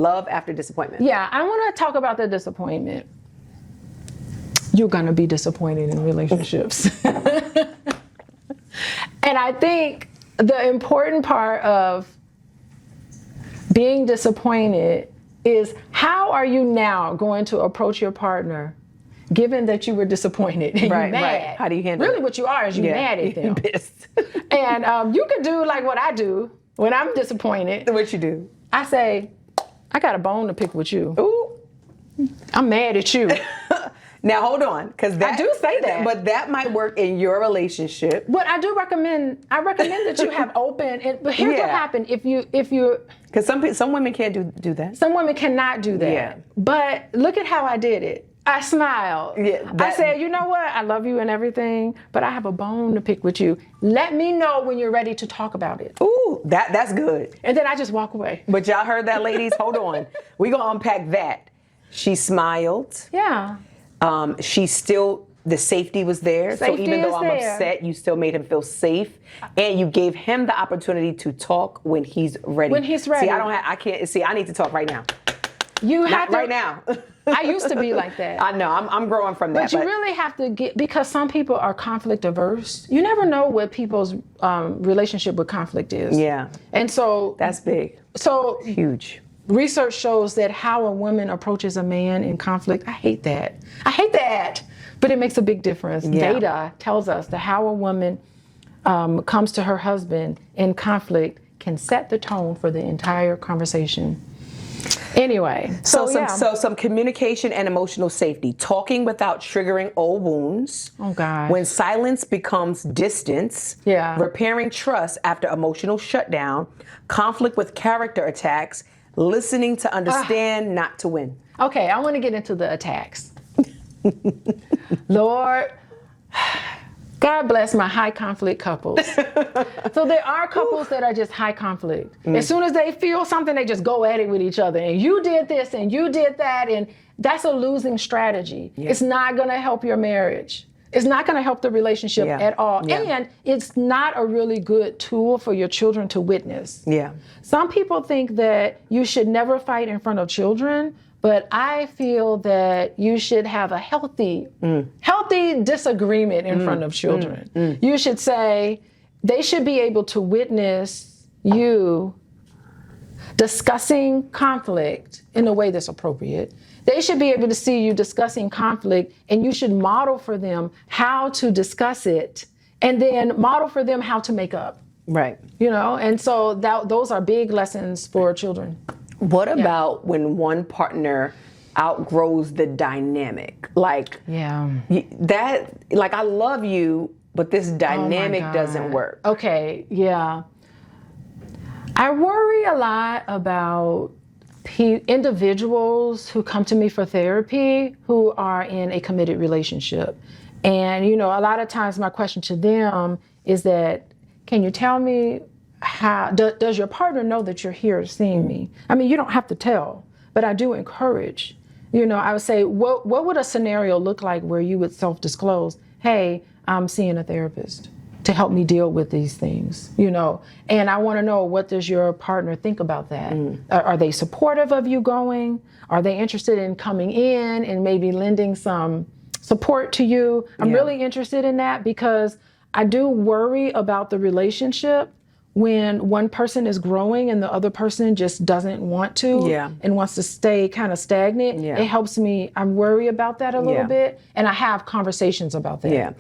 Love after disappointment. Yeah, I want to talk about the disappointment. You're going to be disappointed in relationships. And I think the important part of being disappointed is, how are you now going to approach your partner given that you were disappointed and you're mad? Right. How do you handle it? Really what you are is you're mad at them. Pissed. And you could do like what I do when I'm disappointed. What you do? I say, I got a bone to pick with you. Ooh. I'm mad at you. Now hold on, because I do say that, but that might work in your relationship. But I recommend that you have open. But here's what happened if you because some women can't do that. Some women cannot do that. Yeah. But look at how I did it. I smiled. Yeah, I said, you know what? I love you and everything, but I have a bone to pick with you. Let me know when you're ready to talk about it. Ooh, that's good. And then I just walk away. But y'all heard that, ladies? Hold on. We're going to unpack that. She smiled. Yeah. She still, the safety was there. Safety so even though I'm there. upset, you still made him feel safe. And you gave him the opportunity to talk when he's ready. When he's ready. See, I need to talk right now. You have Not to. right now. I used to be like that. I know, I'm growing from that. But you really have to because some people are conflict averse. You never know what people's relationship with conflict is. Yeah. And so. That's big. So. Huge. Research shows that how a woman approaches a man in conflict, I hate that. But it makes a big difference. Yeah. Data tells us that how a woman comes to her husband in conflict can set the tone for the entire conversation. Anyway, so some communication and emotional safety, talking without triggering old wounds. Oh God. When silence becomes distance. Yeah. Repairing trust after emotional shutdown, conflict with character attacks, listening to understand, not to win. Okay, I want to get into the attacks. Lord, God bless my high conflict couples. So there are couples that are just high conflict. As soon as they feel something, they just go at it with each other. And you did this and you did that. And that's a losing strategy. Yeah. It's not going to help your marriage. It's not going to help the relationship at all. Yeah. And it's not a really good tool for your children to witness. Yeah. Some people think that you should never fight in front of children. But I feel that you should have a healthy disagreement in front of children. You should say, they should be able to witness you discussing conflict in a way that's appropriate. They should be able to see you discussing conflict, and you should model for them how to discuss it, and then model for them how to make up. Right. You know, and so those are big lessons for children. What about when one partner outgrows the dynamic? Like, I love you, but this dynamic doesn't work. Okay, yeah. I worry a lot about individuals who come to me for therapy who are in a committed relationship. And, you know, a lot of times my question to them is that, can you tell me how does your partner know that you're here seeing me? I mean, you don't have to tell, but I do encourage. You know, I would say, what would a scenario look like where you would self-disclose, hey, I'm seeing a therapist to help me deal with these things, you know? And I want to know, what does your partner think about that? Are they supportive of you going? Are they interested in coming in and maybe lending some support to you? I'm really interested in that, because I do worry about the relationship when one person is growing and the other person just doesn't want to and wants to stay kind of stagnant. It helps me. I worry about that a little bit, and I have conversations about that.